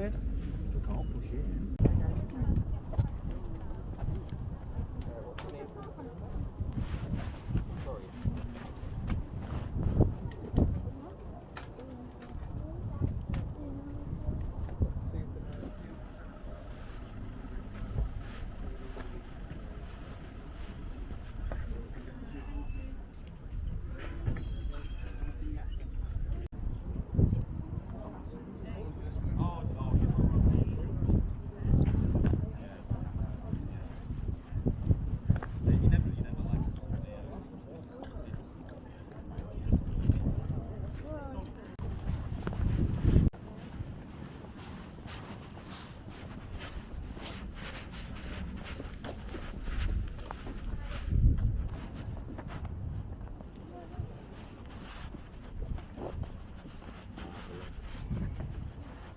bit. We can't push it.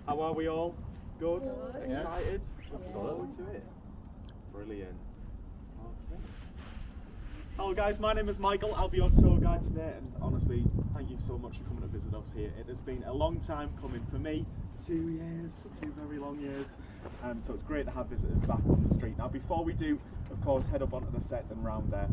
How are we all? Good? Excited? Looking forward to it. Brilliant. Okay. Hello guys, my name is Michael. I'll be your tour guide today, and honestly, thank you so much for coming to visit us here. It has been a long time coming for me. 2 years, 2 very long years. So it's great to have visitors back on the street. Now before we do, of course, head up onto the set and round there,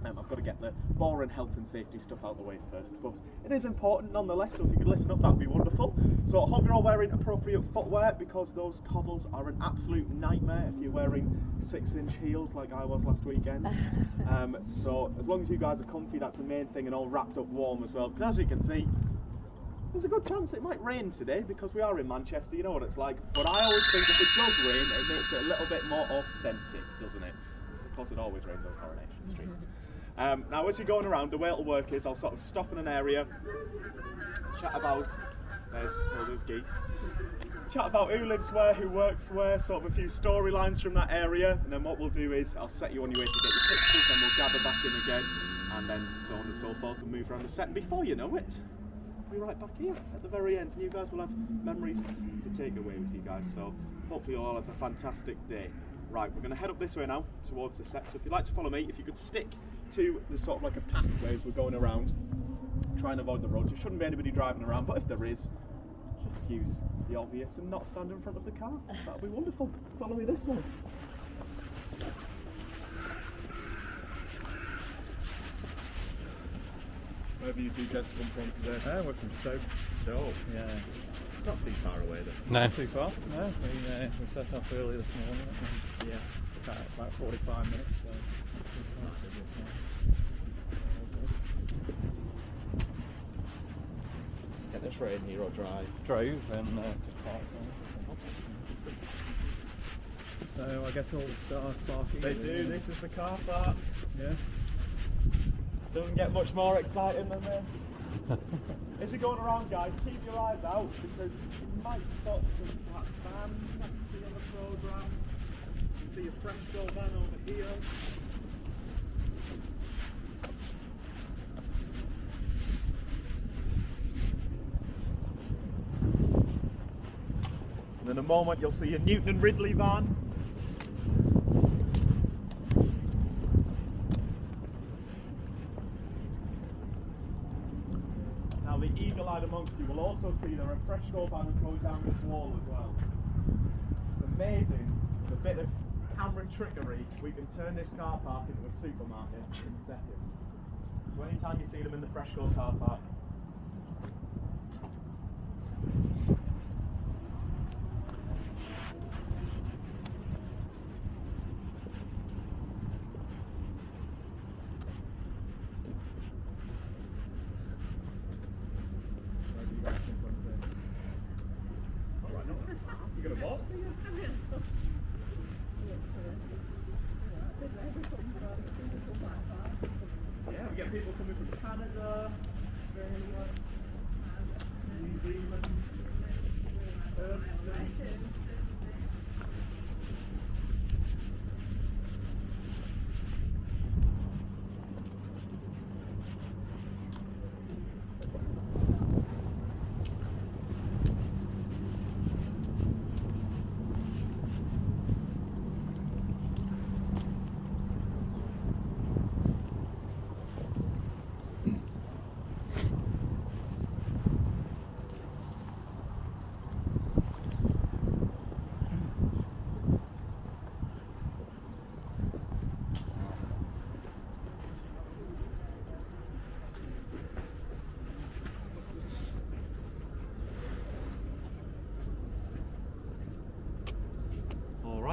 I've got to get the boring health and safety stuff out of the way first, but it is important nonetheless, so if you could listen up, that would be wonderful. So I hope you're all wearing appropriate footwear, because those cobbles are an absolute nightmare if you're wearing 6-inch heels like I was last weekend. So as long as you guys are comfy, that's the main thing, and all wrapped up warm as well, because as you can see, there's a good chance it might rain today because we are in Manchester, you know what it's like. But I always think if it does rain, it makes it a little bit more authentic, doesn't it? Because of course it always rains on Coronation Street. Now as you're going around, the way it'll work is I'll sort of stop in an area, chat about, there's geese, chat about who lives where, who works where, sort of a few storylines from that area, and then what we'll do is I'll set you on your way to get your pictures, then we'll gather back in again, and then so on and so forth, and move around the set, and before you know it, we'll be right back here at the very end, and you guys will have memories to take away with you guys, so hopefully you'll all have a fantastic day. Right, we're going to head up this way now, towards the set, so if you'd like to follow me, if you could stick to the sort of like a pathway as we're going around, try and avoid the roads. There shouldn't be anybody driving around, but if there is, just use the obvious and not stand in front of the car. That'll be wonderful. Follow me this way. Where have you two gents come from today? We're from Stoke. Stroll. Yeah. Not too far away then. No. Not too far. No. We set off early this morning. And, yeah. About 45 minutes. So. Get the train here or drive? Drove and just parked. So I guess all the staff parking. They do. This is the car park. Yeah. Doesn't get much more exciting than this. As you're going around, guys, keep your eyes out because you might spot some vans that you see on the programme. You can see a Fresco van over here. And in a moment you'll see a Newton and Ridley van. Now the eagle-eyed amongst you will also see there are Fresco banners going down this wall as well. It's amazing, with a bit of camera trickery, we can turn this car park into a supermarket in seconds. So anytime you see them in the Fresco car park, you're going to walk to you? Yeah, we get people coming from Canada, Australia.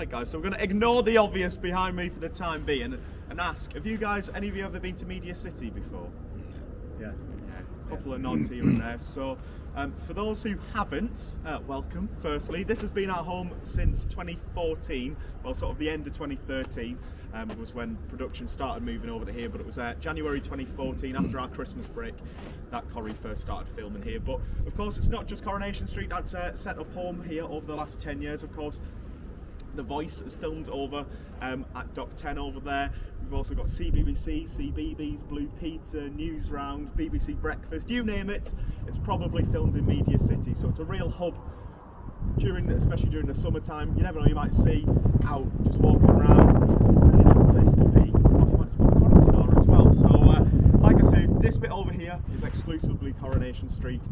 Right guys, so we're going to ignore the obvious behind me for the time being and ask, have you guys, any of you ever been to Media City before? Yeah. A couple of nods here and there. So for those who haven't, welcome firstly. This has been our home since 2014, well sort of the end of 2013 was when production started moving over to here, but it was January 2014 after our Christmas break that Corrie first started filming here. But of course it's not just Coronation Street that's set up home here over the last 10 years, of course. The Voice is filmed over at Dock 10 over there. We've also got CBBC, CBeebies, Blue Peter, News Round, BBC Breakfast, you name it, it's probably filmed in Media City. So it's a real hub, especially during the summertime. You never know, you might see out just walking around. It's a really nice place to be. Of course, you might spot the Corrie Star as well. So, like I say, this bit over here is exclusively Coronation Street.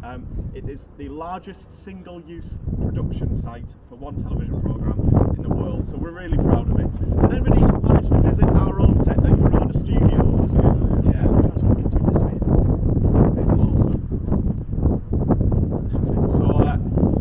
It is the largest single-use production site for one television programme in the world, so we're really proud of it. Did anybody manage to visit our own set at Granada Studios? Yeah, that's what we can do this way. A bit closer. Fantastic. So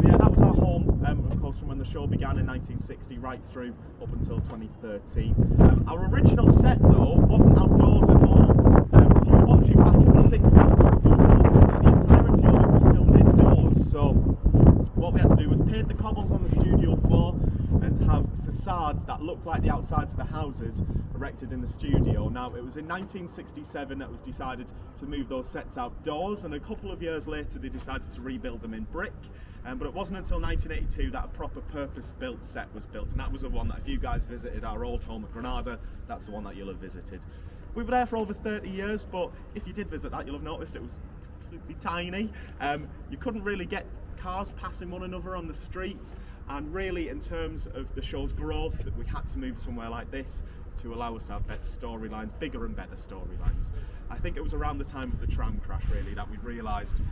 yeah, that was our home, of course, from when the show began in 1960 right through up until 2013. Our original set, though, wasn't outdoors at all. If you were watching back in the 60s, you'll notice that the entirety of it was filmed indoors. So what we had to do was paint the cobbles on the studio floor and have facades that looked like the outsides of the houses erected in the studio. Now, it was in 1967 that was decided to move those sets outdoors, and a couple of years later they decided to rebuild them in brick. But it wasn't until 1982 that a proper purpose-built set was built, and that was the one that if you guys visited our old home at Granada, that's the one that you'll have visited. We were there for over 30 years, but if you did visit that, you'll have noticed it was absolutely tiny. You couldn't really get cars passing one another on the street, and really in terms of the show's growth, we had to move somewhere like this to allow us to have better storylines, bigger and better storylines. I think it was around the time of the tram crash really that we realised we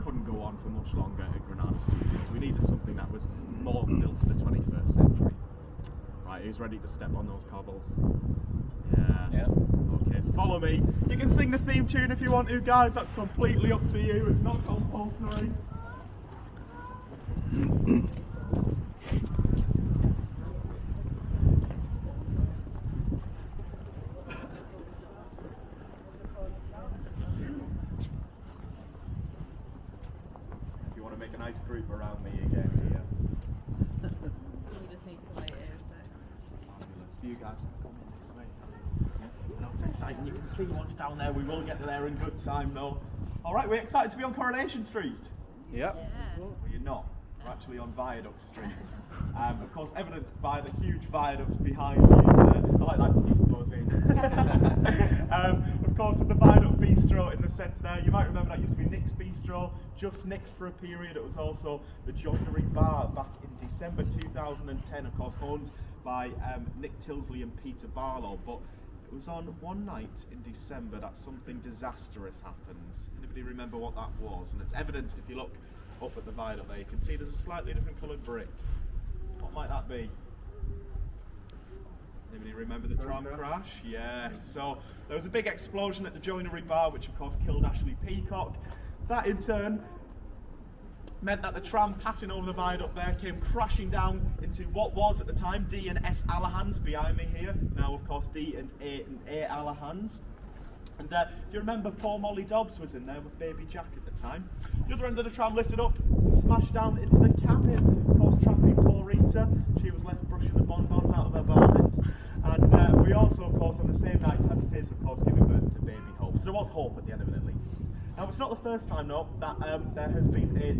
couldn't go on for much longer at Granada Studios. We needed something that was more built for the 21st century. Right, who's ready to step on those cobbles? Yeah. Okay, follow me. You can sing the theme tune if you want to, guys, that's completely up to you, it's not compulsory. If you want to make a nice group around me again here. We just need to wait here a sec. Fabulous. You guys want to come in this way? I know it's exciting, you can see what's down there. We will get there in good time though. Alright, we're excited to be on Coronation Street. Yep. Yeah. Well, you're not. We're actually on Viaduct Street. Of course, evidenced by the huge viaduct behind you. I like that piece buzzing. Of course, with the Viaduct Bistro in the centre there, you might remember that used to be Nick's Bistro, just Nick's for a period. It was also the Joinery Bar back in December 2010, of course, owned by Nick Tilsley and Peter Barlow. But it was on one night in December that something disastrous happened. Anybody remember what that was? And it's evidenced if you look up at the viaduct there, you can see there's a slightly different coloured brick. What might that be? Anybody remember the tram crash? Yes. So there was a big explosion at the Joinery Bar, which of course killed Ashley Peacock. That in turn meant that the tram passing over the viaduct there came crashing down into what was at the time D and S Alahans behind me here. Now of course D and A Alahans. And if you remember, poor Molly Dobbs was in there with baby Jack at the time. The other end of the tram lifted up and smashed down into the cabin, of course trapping poor Rita. She was left brushing the bonbons out of her bonnet. And we also, of course, on the same night had Fizz, of course, giving birth to baby Hope. So there was hope at the end of it at least. Now it's not the first time, though, that there has been a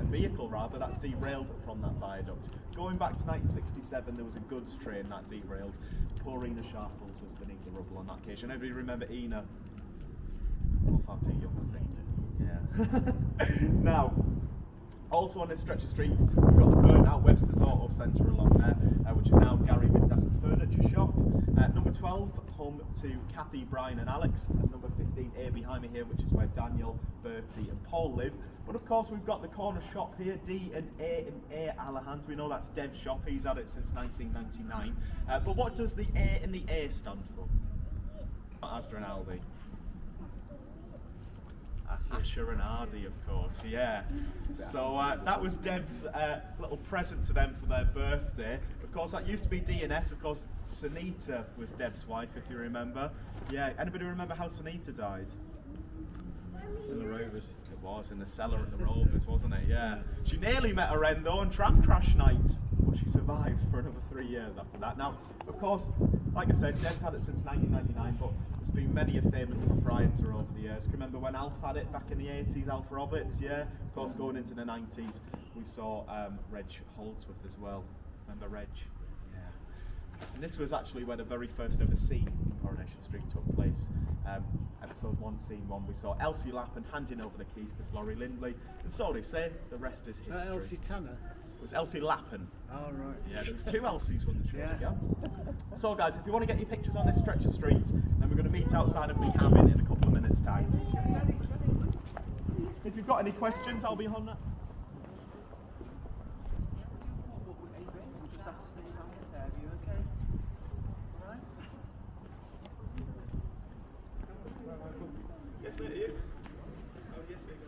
vehicle rather that's derailed from that viaduct. Going back to 1967, there was a goods train that derailed. Poor Ina Sharples was beneath the rubble on that occasion. Everybody remember Ina? Well, far too young, I think. Yeah. Now, also on this stretch of street, we've got the burnt out Webster's Auto Centre along there, which is now Gary Windas's furniture shop. Number 12, home to Kathy, Brian and Alex. And number 15A behind me here, which is where Daniel, Bertie and Paul live. But of course we've got the corner shop here, D and A Alahans. We know that's Dev's shop, he's had it since 1999. But what does the A and the A stand for? Asda and Aldi. Asher and Ardy, of course, yeah. So that was Deb's little present to them for their birthday. Of course, that used to be D&S. Of course, Sunita was Deb's wife, if you remember. Yeah, anybody remember how Sunita died? In the Rovers. It was in the cellar at the Rovers, wasn't it? Yeah. She nearly met her end though on tram crash night, but she survived for another 3 years after that. Now, of course, like I said, Deb's had it since 1999, but there's been many a famous proprietor over the years. Can you remember when Alf had it back in the 80s, Alf Roberts? Yeah. Of course, going into the 90s, we saw Reg Holdsworth as well. Remember Reg? Yeah. And this was actually where the very first ever scene in Coronation Street took place. Episode 1, Scene 1, we saw Elsie Lappin handing over the keys to Florrie Lindley, and so they say the rest is history. Elsie Tanner? It was Elsie Lappin. Oh, right. Yeah, there was 2 Elsies when the show Yeah. began. So guys, if you want to get your pictures on this stretch of street, then we're going to meet outside of the cabin in a couple of minutes' time. If you've got any questions, I'll be on that. Yes, mate, are you? Oh, yes, they go.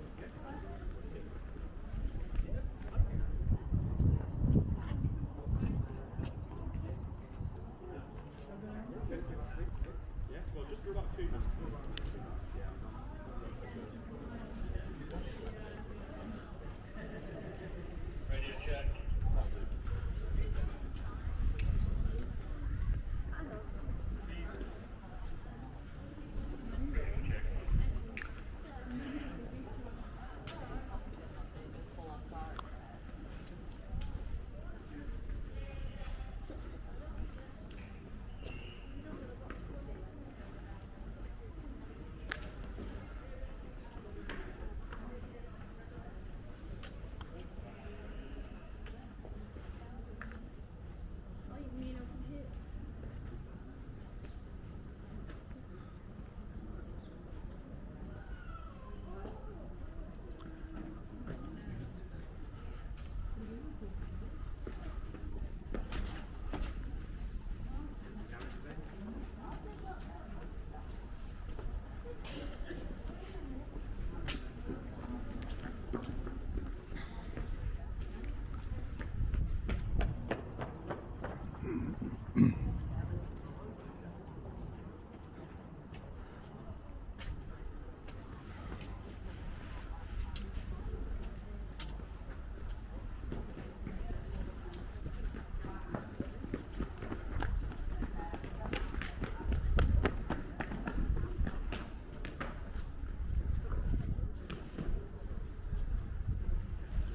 Yeah. Yes, well, just for about 2 minutes. Radio check.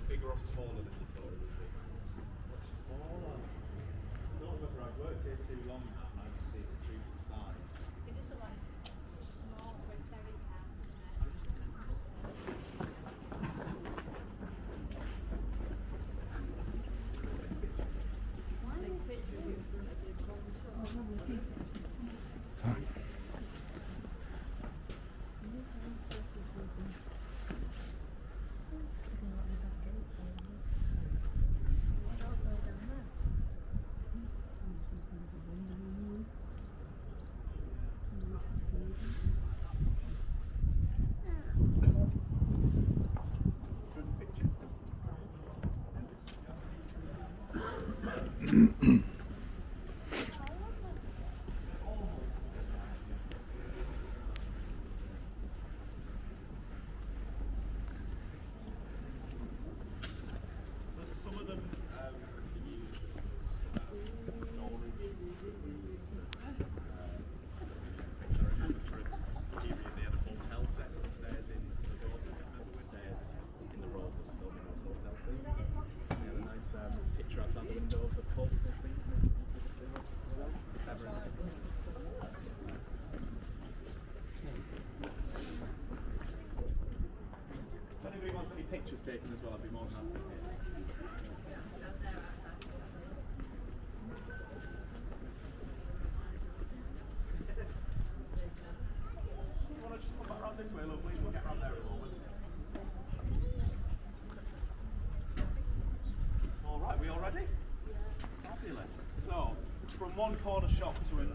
Bigger or smaller than you thought it would be? Much smaller. I don't know whether I've worked here too long now and I can see it's true to size. It just looks like such small for a terrace house, isn't it? Big picture of you in front of the golden shore.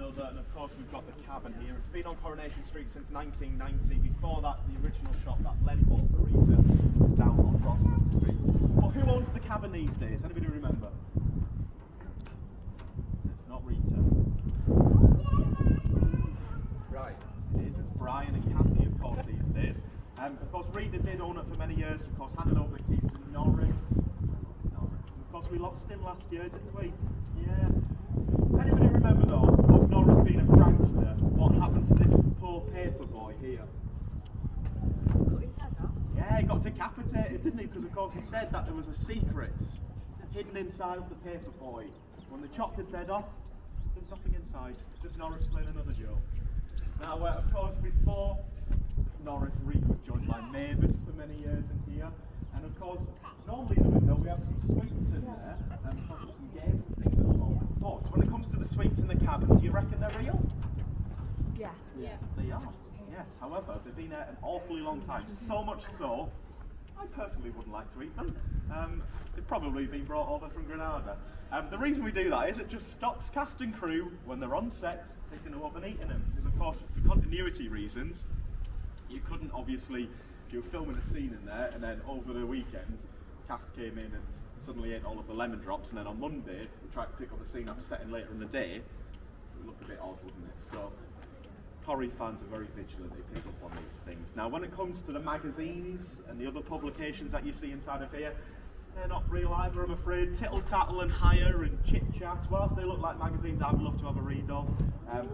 another, and of course we've got the Kabin here. It's been on Coronation Street since 1990. Before that, the original shop that Len bought for Rita was down on Weatherfield Street. But who owns the Kabin these days? Anybody remember? It's not Rita. Right. It is. It's Brian and Kathy, of course, these days. Of course, Rita did own it for many years. Of course, handed over the keys to Norris. And of course, we lost him last year, didn't we? Yeah. Anybody remember though, of course, Norris being a prankster, what happened to this poor paper boy here? Cut his head off. Yeah, he got decapitated, didn't he? Because of course he said that there was a secret hidden inside of the paper boy. When they chopped its head off, there's nothing inside. It's just Norris playing another joke. Now, of course, before Norris, Rita was joined by Mavis for many years in here. And of course, normally in the window we have some sweets in there, and of course there's some games and things at the moment. But when it comes to the sweets in the Kabin, do you reckon they're real? Yes. Yeah. They are. Yes. However, they've been there an awfully long time. So much so, I personally wouldn't like to eat them. They've probably been brought over from Granada. The reason we do that is it just stops cast and crew when they're on set picking them up and eating them. Because of course, for continuity reasons, you couldn't obviously. You were filming a scene in there, and then over the weekend, cast came in and suddenly ate all of the lemon drops, and then on Monday, we tried to pick up a scene that was set in later in the day. It would look a bit odd, wouldn't it? So, Corrie fans are very vigilant, they pick up on these things. Now, when it comes to the magazines and the other publications that you see inside of here, they're not real either, I'm afraid. Tittle Tattle and Hire and Chit Chat, whilst they look like magazines I'd love to have a read of,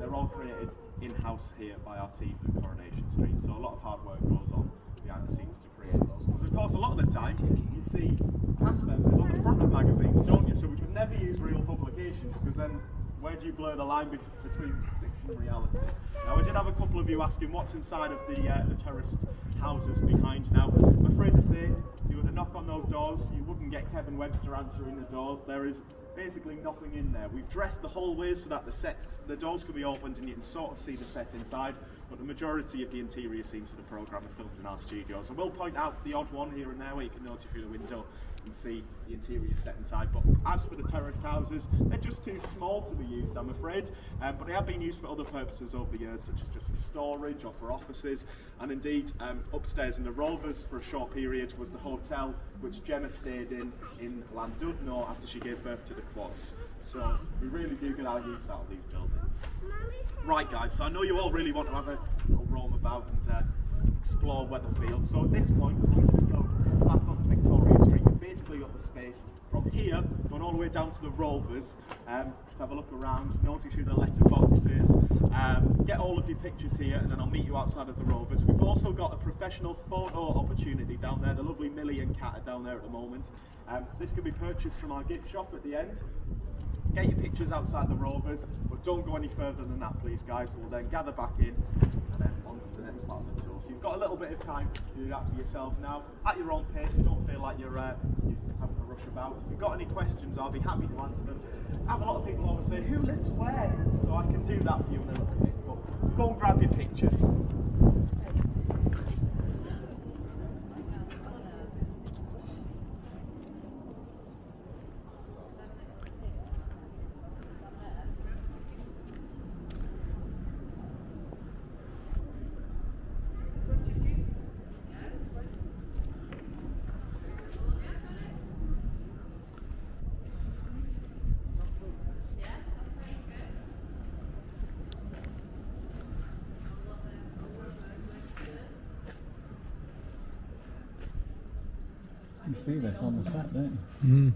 they're all created in-house here by our team at Coronation Street, so a lot of hard work goes on behind the scenes to create those. Because of course a lot of the time you see cast members on the front of magazines, don't you? So we could never use real publications, because then where do you blur the line between fiction and reality? Now, I did have a couple of you asking what's inside of the terraced houses behind. Now, I'm afraid to say, if you were to knock on those doors, you wouldn't get Kevin Webster answering the door. There is basically nothing in there. We've dressed the hallways so that the doors can be opened and you can sort of see the set inside, but the majority of the interior scenes for the programme are filmed in our studios. I will point out the odd one here and there where you can notice through the window and see the interior set inside, but as for the terraced houses, they're just too small to be used, I'm afraid, but they have been used for other purposes over the years, such as just for storage or for offices, and indeed upstairs in the Rovers for a short period was the hotel which Gemma stayed in Llandudno after she gave birth to the quads. So we really do get our use out of these buildings. Right guys, so I know you all really want to have a little roam about and explore Weatherfield, so at this point, as long as we go back onto Victoria Street, we've basically got the space from here going all the way down to the Rovers to have a look around, nosy through the letterboxes, get all of your pictures here, and then I'll meet you outside of the Rovers. We've also got a professional photo opportunity down there. The lovely Millie and Kat are down there at the moment. This can be purchased from our gift shop at the end. Get your pictures outside the Rovers, but don't go any further than that, please, guys. We'll then gather back in and then on to the next part of the tour. So you've got a little bit of time to do that for yourselves now, at your own pace. Don't feel like you're having to rush about. If you've got any questions, I'll be happy to answer them. I have a lot of people always say, who lives where? So I can do that for you in a little bit. But go and grab your pictures. You see this on the set, don't you?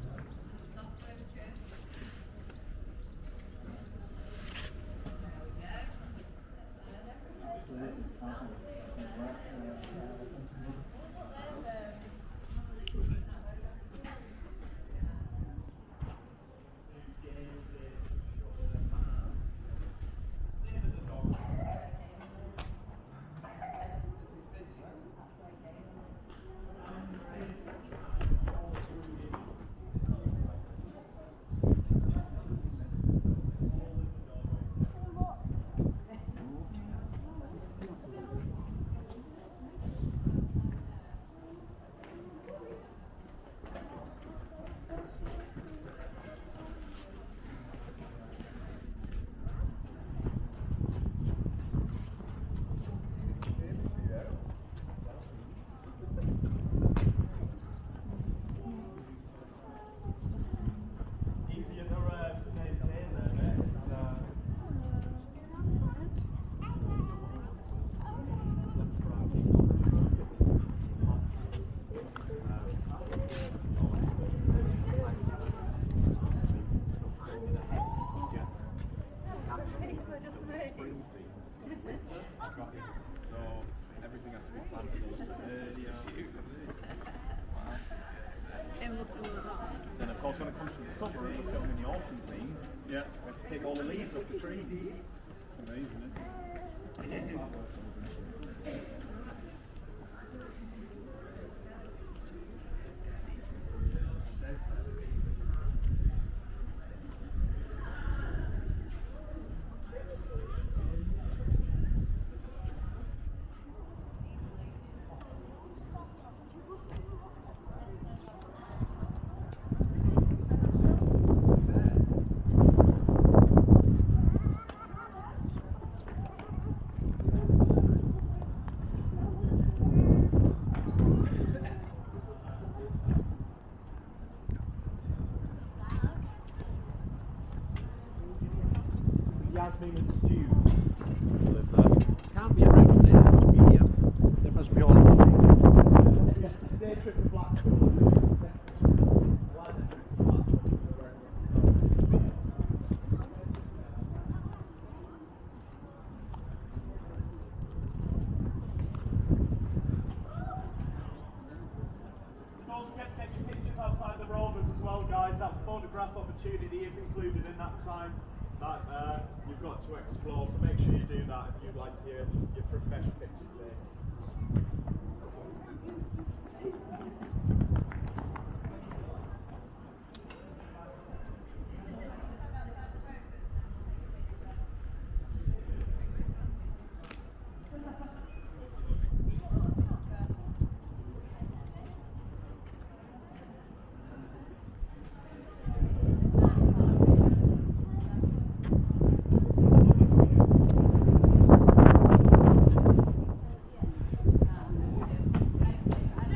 just amazing. Spring seeds. Winter, I've got it. So everything has to be planted a little bit earlier. Then of course when it comes to the summer and we're filming the autumn scenes, Yeah. we have to take all the leaves off the trees. It's amazing, isn't it? Yasmin and Stu. Live there. Can't be a record there. It must be, there must be all of them. Day trip to Blackpool. Don't forget to take your pictures outside the Rovers as well, guys. That photograph opportunity is included in that time that you've got to explore. So make sure you do that if you'd like your professional pictures there.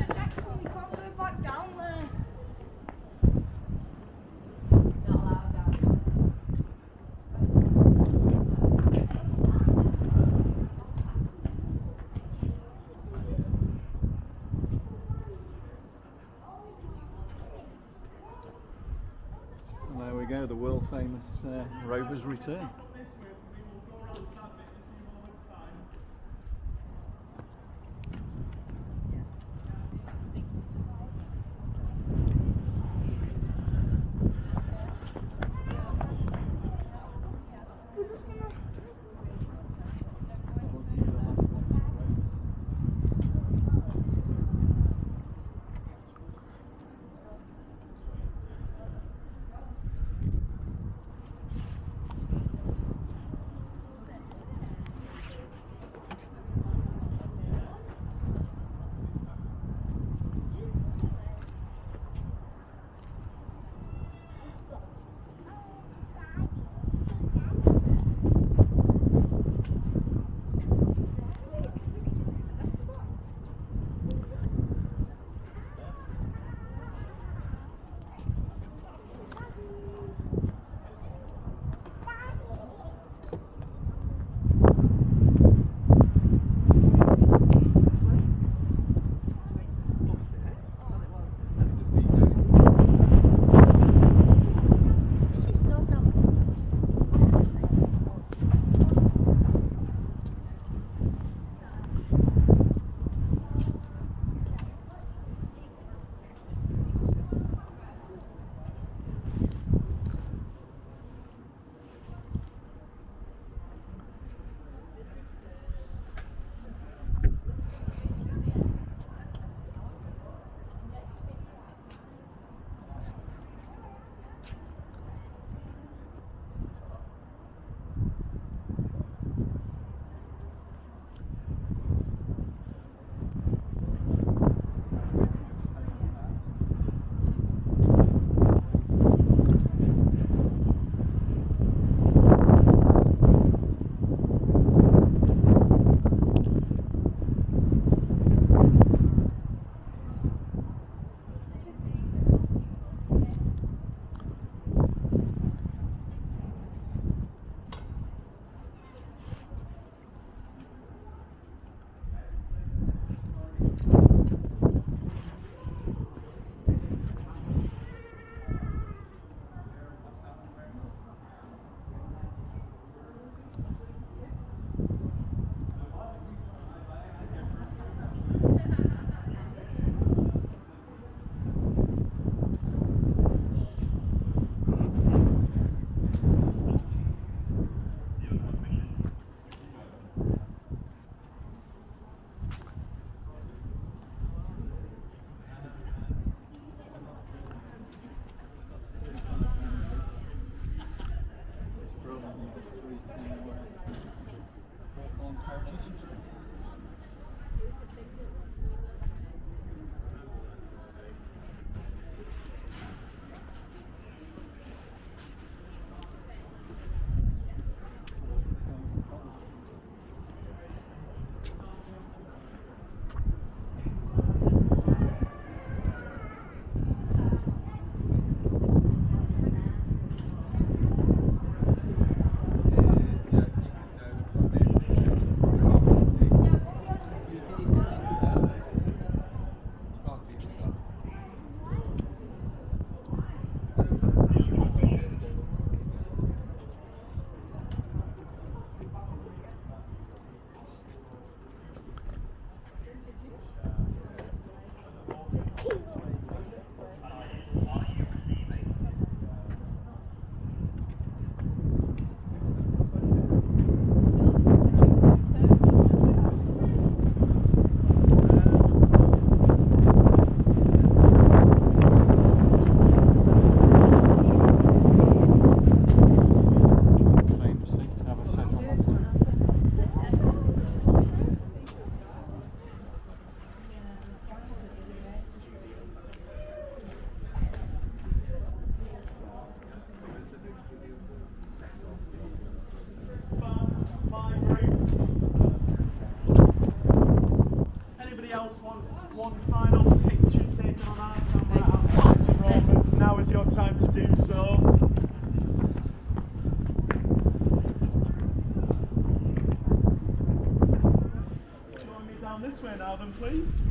Jackson, we can't go back down there. And there we go, the world famous Rovers Return. one final picture taken on our camera outside the Rovers. Now is your time to do so. Join me down this way now then, please.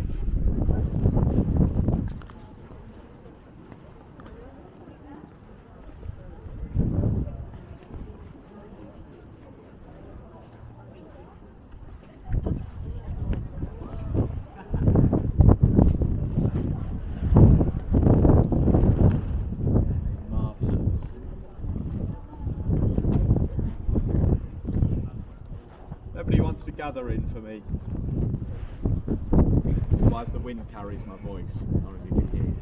Everybody wants to gather in for me. Otherwise the wind carries my voice. I don't know if you can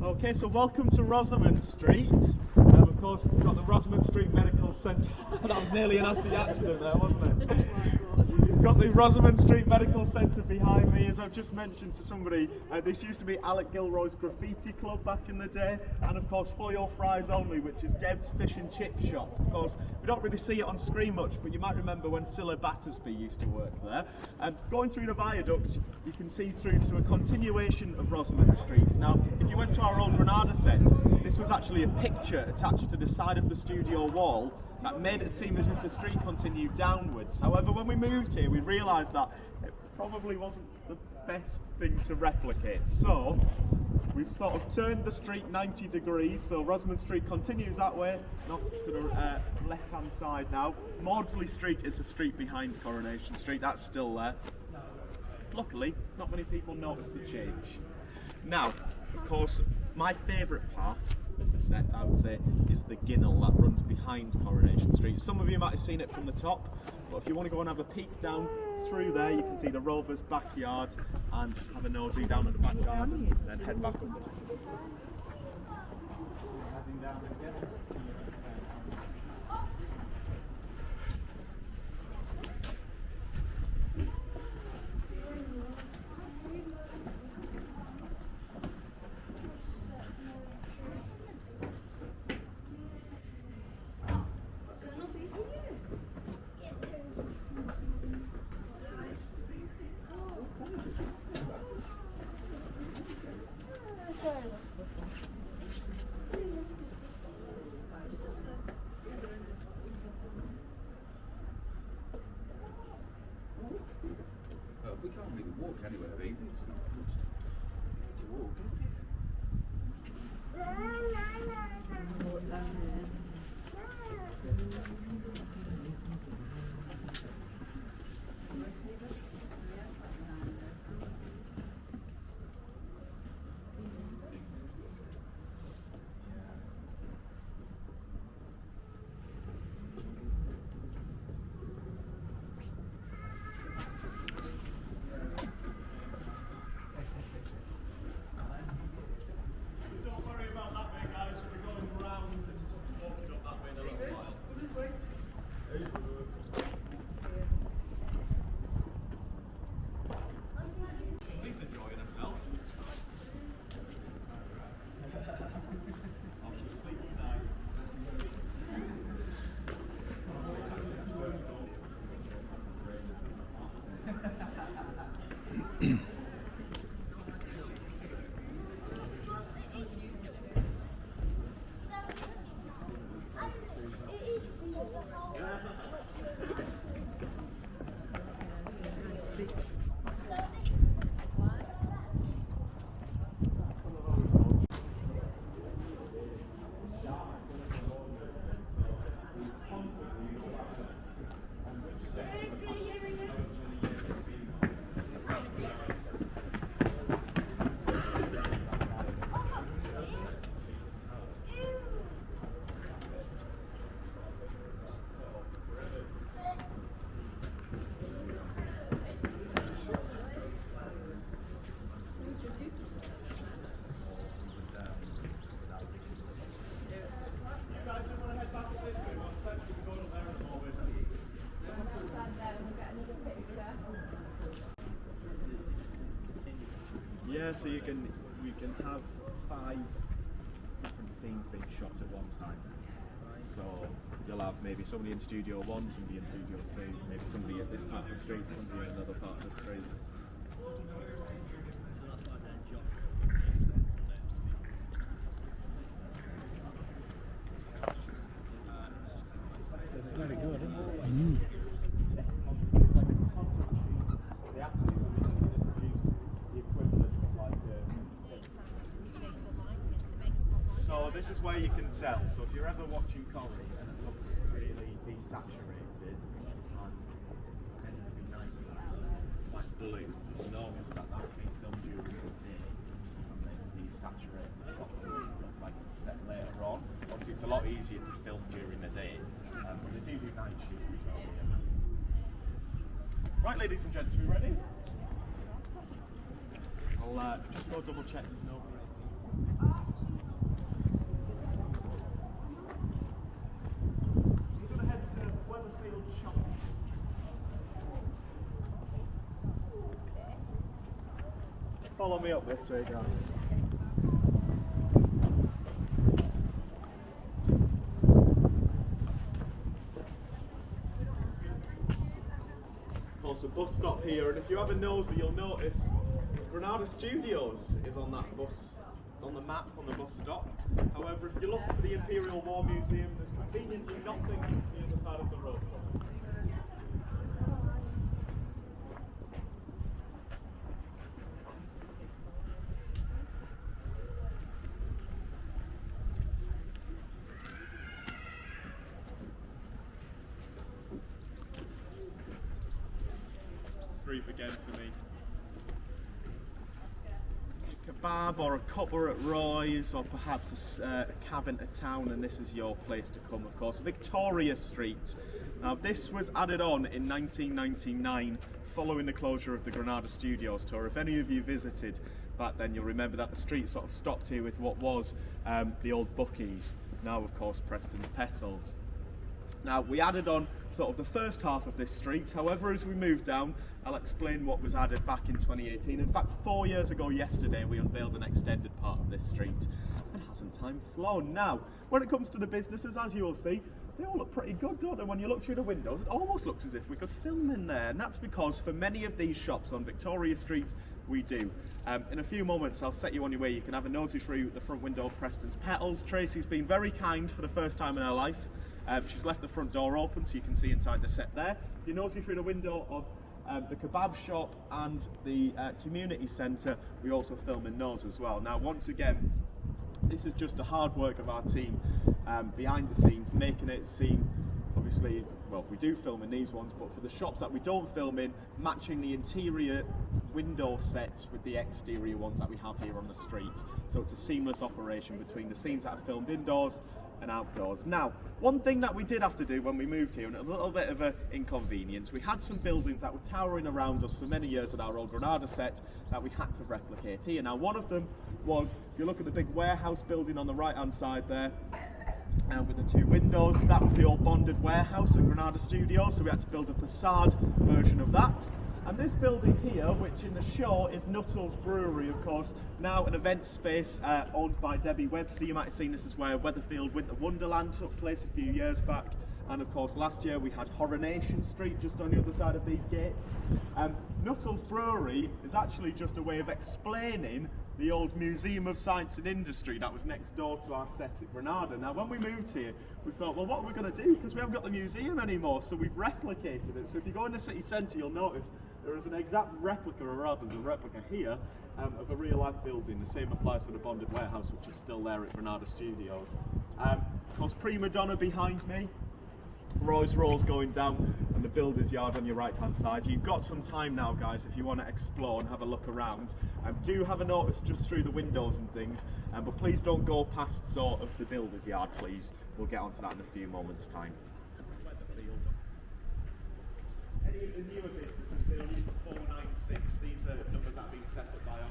hear. Okay, so welcome to Rosamond Street. Of course, we've got the Rosamond Street Medical Centre. That was nearly a nasty accident there, wasn't it? Got the Rosamond Street Medical Centre behind me. As I've just mentioned to somebody, this used to be Alec Gilroy's graffiti club back in the day, and of course For Your Fries Only, which is Deb's Fish and Chip shop. Of course, we don't really see it on screen much, but you might remember when Scylla Battersby used to work there. Going through the viaduct, you can see through to a continuation of Rosamond Street. Now, if you went to our old Granada set, this was actually a picture attached to the side of the studio wall that made it seem as if the street continued downwards. However, when we moved here, we realised that it probably wasn't the best thing to replicate. So we've sort of turned the street 90 degrees, so Rosamond Street continues that way, not to the left-hand side now. Maudsley Street is the street behind Coronation Street, that's still there. Luckily, not many people noticed the change. Now, of course, my favourite part of the set, I would say, is the ginnel that runs behind Coronation Street. Some of you might have seen it from the top, but if you want to go and have a peek down through there, you can see the Rovers backyard and have a nosy down at the back gardens, and then head back up. We can't really walk anywhere, even. To walk. Yeah, so you can have 5 different scenes being shot at one time. So you'll have maybe somebody in Studio 1, somebody in Studio 2, maybe somebody at this part of the street, somebody in another part of the street. this is where you can tell. So if you're ever watching comedy and it looks really desaturated and it's meant to be nighttime, it's like blue, you notice that that's been filmed during the day and then desaturated the shots and look like it's set later on. Obviously it's a lot easier to film during the day, but they do night shoots as well here. Right, ladies and gents, are we ready? I'll just go double check there's nobody. We're going to head to Weatherfield Shopping. Follow me up this way, guys. Of course, a bus stop here, and if you have a nosy, you'll notice Granada Studios is on that bus, on the map on the bus stop. However, if you look for the Imperial War Museum, there's conveniently nothing on the other side of the road. Brief again for me. Kebab or a cuppa at Roy's, or perhaps a cabin at town, and this is your place to come, of course. Victoria Street. Now this was added on in 1999 following the closure of the Granada Studios tour. If any of you visited back then, you'll remember that the street sort of stopped here with what was the old Buckies, now of course Preston's Petals. Now we added on sort of the first half of this street, however as we move down I'll explain what was added back in 2018. In fact 4 years ago yesterday we unveiled an extended part of this street, and hasn't time flown. Now when it comes to the businesses, as you will see, they all look pretty good, don't they? When you look through the windows it almost looks as if we could film in there, and that's because for many of these shops on Victoria Street we do. In a few moments I'll set you on your way. You can have a nosy through the front window of Preston's Petals. Tracy's been very kind for the first time in her life. She's left the front door open so you can see inside the set there. You nosy through the window of the kebab shop and the community centre. We also film in those as well. Now once again, this is just the hard work of our team behind the scenes, making it seem, obviously, well, we do film in these ones, but for the shops that we don't film in, matching the interior window sets with the exterior ones that we have here on the street. So it's a seamless operation between the scenes that are filmed indoors and outdoors. Now, one thing that we did have to do when we moved here, and it was a little bit of an inconvenience, we had some buildings that were towering around us for many years at our old Granada set that we had to replicate here. Now, one of them was, if you look at the big warehouse building on the right hand side there, with the two windows, that was the old bonded warehouse at Granada Studios, so we had to build a facade version of that. And this building here, which in the show is Nuttall's Brewery, of course, now an event space owned by Debbie Webster. You might have seen this is where Weatherfield Winter Wonderland took place a few years back. And of course last year we had Coronation Street just on the other side of these gates. Nuttall's Brewery is actually just a way of explaining the old Museum of Science and Industry that was next door to our set at Granada. Now when we moved here, we thought, well, what are we going to do? Because we haven't got the museum anymore, so we've replicated it. So if you go in the city centre, you'll notice there is an exact replica, or rather there's a replica here, of a real life building. The same applies for the bonded warehouse, which is still there at Granada Studios. Of course, Prima Donna behind me, Roy's Rolls going down, and the builder's yard on your right hand side. You've got some time now, guys, if you want to explore and have a look around. Do have a notice just through the windows and things, but please don't go past sort of the builder's yard, please. We'll get onto that in a few moments' time. Any of the newer businesses, they'll use 496. These are numbers that have been set up by us.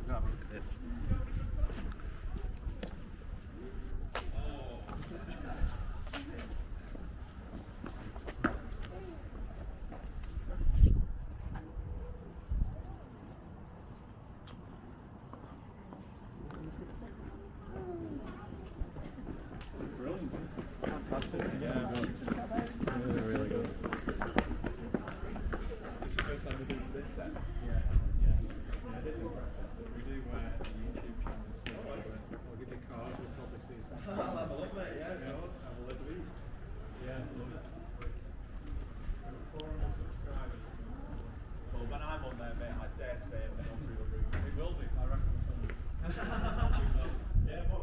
Have a look at this. Brilliant. Fantastic. Yeah, really, really good. This is the first time we've been to this set. Yeah, it is impressive. We do YouTube channels, so we'll give you cards, we'll probably see some. I'll have a look, mate. Yeah, of course. Have a look. Yeah, love it. 400 subscribers. Well, when I'm on there, mate, I dare say it will go through the roof. It will do, I reckon. Yeah, but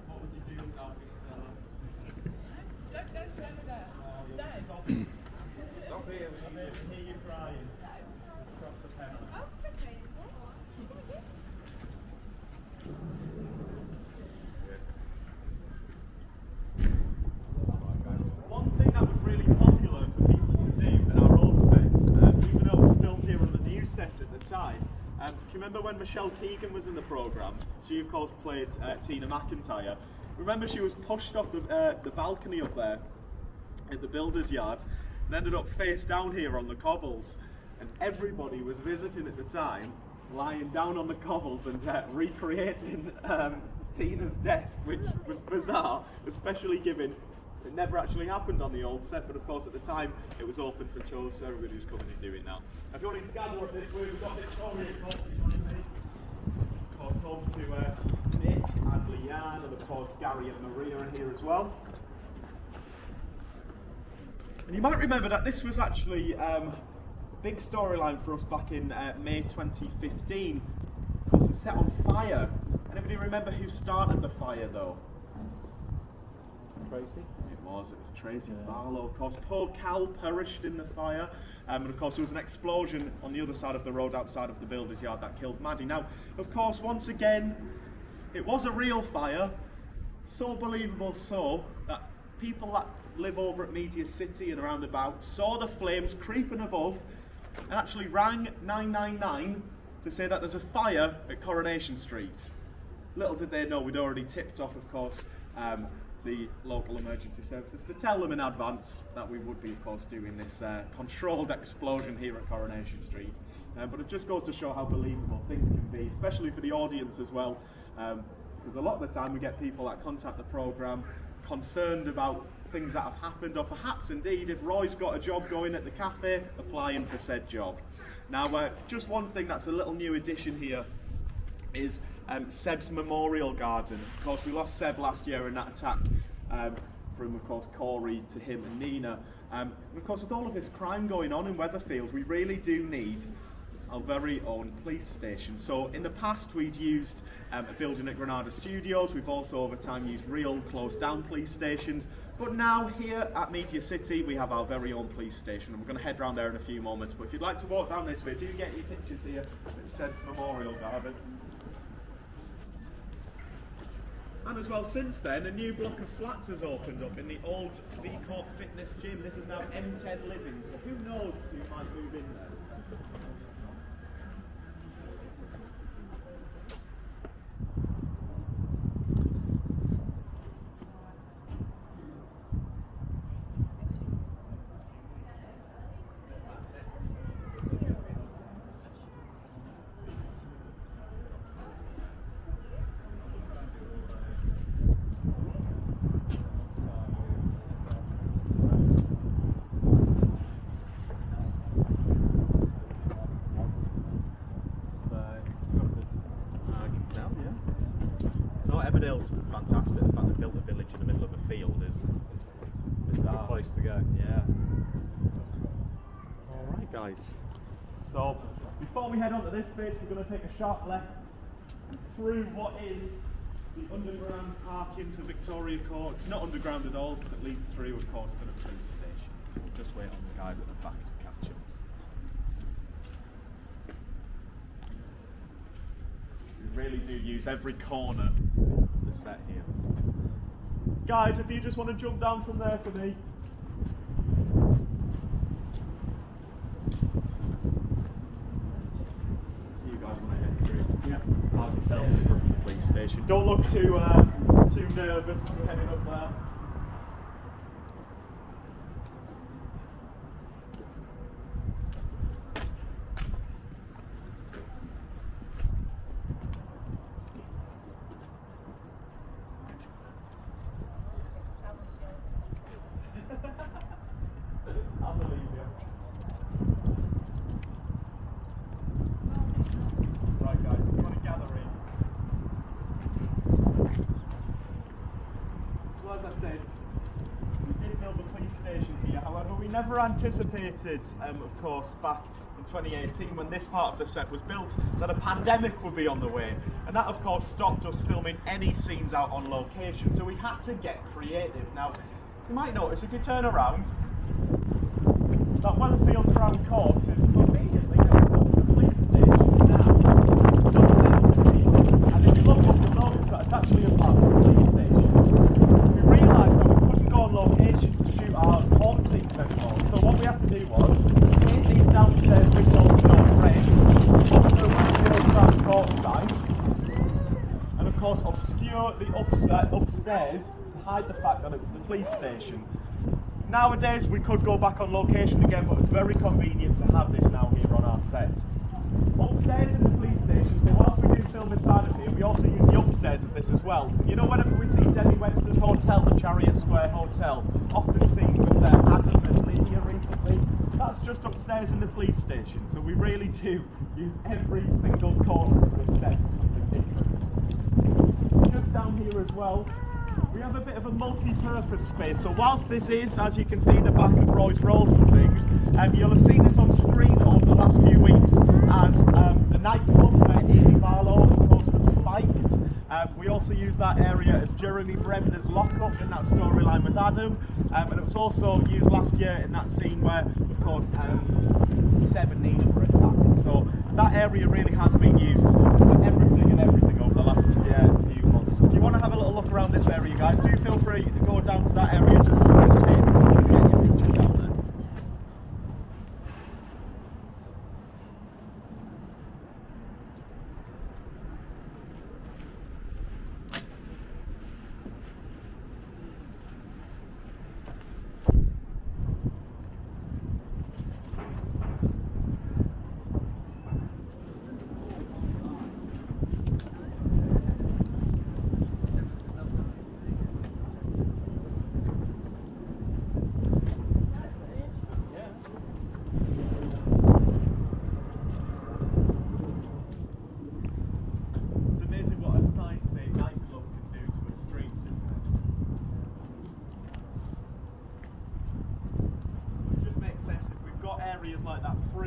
what would you do without me, Stella? Stop here. I can hear you crying. Across the pen. One thing that was really popular for people to do in our old sets, even though it was filmed here on the new set at the time, do you remember when Michelle Keegan was in the programme? She of course played Tina McIntyre. Remember she was pushed off the balcony up there at the builder's yard and ended up face down here on the cobbles, and everybody was visiting at the time lying down on the cobbles and recreating Tina's death, which was bizarre, especially given it never actually happened on the old set, but of course at the time it was open for tours, so everybody was coming and doing now. If you want to gather up this way, we've got Victoria, of course home to Nick and Leanne, and of course Gary and Maria are here as well. And you might remember that this was actually a big storyline for us back in May 2015. Of course, it's set on fire. Anybody remember who started the fire though? Tracy? It was Tracy Barlow. Of course, poor Cal perished in the fire. And of course, there was an explosion on the other side of the road outside of the builder's yard that killed Maddie. Now, of course, once again, it was a real fire. So believable so that people that live over at Media City and around about saw the flames creeping above and actually rang 999 to say that there's a fire at Coronation Street. Little did they know we'd already tipped off, of course, the local emergency services to tell them in advance that we would be, of course, doing this controlled explosion here at Coronation Street. But it just goes to show how believable things can be, especially for the audience as well, because a lot of the time we get people that contact the programme concerned about things that have happened, or perhaps indeed if Roy's got a job going at the cafe, applying for said job. Now, just one thing that's a little new addition here is Seb's Memorial Garden. Of course, we lost Seb last year in that attack from, of course, Corey to him and Nina. And of course, with all of this crime going on in Weatherfield, we really do need our very own police station. So in the past we'd used a building at Granada Studios. We've also over time used real closed down police stations. But now here at Media City we have our very own police station, and we're going to head round there in a few moments. But if you'd like to walk down this way, do get your pictures here. It said Memorial Garden. And as well, since then, a new block of flats has opened up in the old V-Court Fitness Gym. This is now M10 Living, so who knows who might move in there. Fantastic. The fact they built a village in the middle of a field is bizarre. Good place to go. Yeah. Alright guys, so before we head on to this bit, we're going to take a sharp left through what is the underground parking for Victoria Court. It's not underground at all because it leads through, of course, to the police station. So we'll just wait on the guys at the back to catch up. We really do use every corner of the set here. Guys, if you just want to jump down from there for me. You guys want to head through? Yeah. Park yourselves from the police station. Don't look too nervous as you're heading up there. Never anticipated, of course, back in 2018 when this part of the set was built, that a pandemic would be on the way, and that of course stopped us filming any scenes out on location, so we had to get creative. Now you might notice if you turn around that Weatherfield Crown Court is immediately next to the police station now, and if you look up you'll notice that it's actually a part of the police station. We realised that we couldn't go on location to shoot our court scenes anymore. So what we had to do was paint these downstairs windows and those reds, put the Weatherfield Crown Court sign, and of course obscure the upstairs to hide the fact that it was the police station. Nowadays we could go back on location again, but it's very convenient to have this now here on our set. Upstairs in the police station, so whilst we do film inside of here, we also use the upstairs of this as well. You know, whenever we see Debbie Webster's hotel, the Chariot Square Hotel, often seen with Adam and Lydia recently, that's just upstairs in the police station. So we really do use every single corner of this set for something different. Just down here as well, we have a bit of a multi-purpose space. So whilst this is, as you can see, the back of Roy's Rolls and things, you'll have seen this on screen over the last few weeks as the nightclub where Amy Barlow, of course, was spiked. We also use that area as Jeremy Bremner's lockup in that storyline with Adam, and it was also used last year in that scene where, of course, Seb and Nina were attacked. So that area really has been used for everything and everything over the last few months. So if you want to have a little look around this area, guys, do feel free to go down to that area just to rotate and get your pictures down there.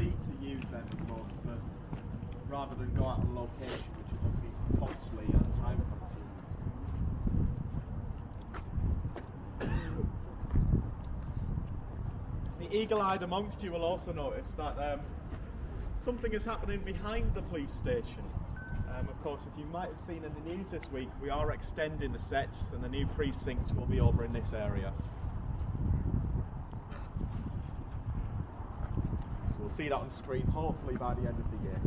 free to use them, of course, but rather than go out on location, which is obviously costly and time consuming. The eagle-eyed amongst you will also notice that something is happening behind the police station. Of course, if you might have seen in the news this week, we are extending the sets and the new precinct will be over in this area. So we'll see that on screen hopefully by the end of the year.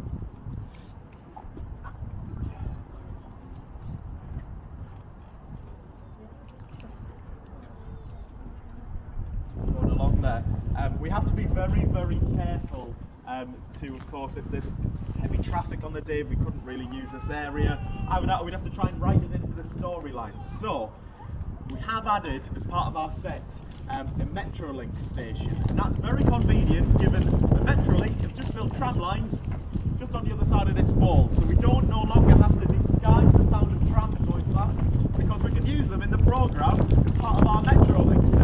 Just going along there. We have to be very, very careful to, of course, if there's heavy traffic on the day, we couldn't really use this area. We'd have to try and write it into the storyline. So we have added, as part of our set, a Metrolink station, and that's very convenient given the Metrolink have just built tram lines just on the other side of this wall, so we don't no longer have to disguise the sound of trams going past because we can use them in the programme as part of our Metrolink set.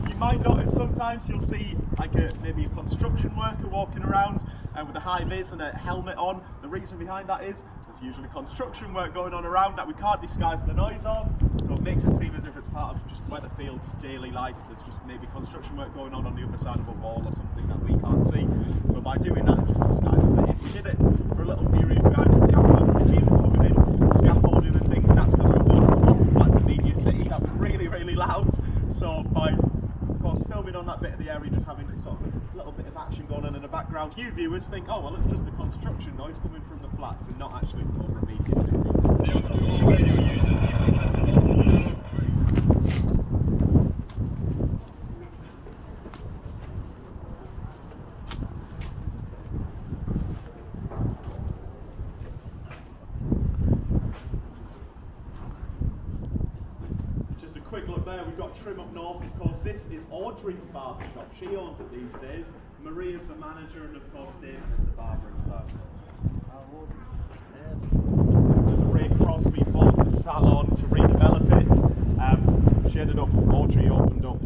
You might notice sometimes you'll see like maybe a construction worker walking around with a high vis and a helmet on. The reason behind that is there's usually construction work going on around that we can't disguise the noise of, so it makes it seem as if it's part of just Weatherfield's daily life. There's just maybe construction work going on the other side of a wall or something that we can't see. So by doing that, it just disguises it. We did it for a little period, we actually the outside of the gym covered in scaffolding and things, and that's because we walked on top of flats at Media City that was really, really loud. So by, of course, filming on that bit of the area, just having sort of a little bit of action going on in the background, you viewers think, oh well, it's just the construction noise coming from the flats and not actually from over at Media City. Just a quick look there, we've got trim up north. Of course, this is Audrey's barber shop. She owns it these days. Maria's the manager, and of course David is the barber inside. Ray Crosby bought the salon to redevelop it. She ended up, Audrey opened up,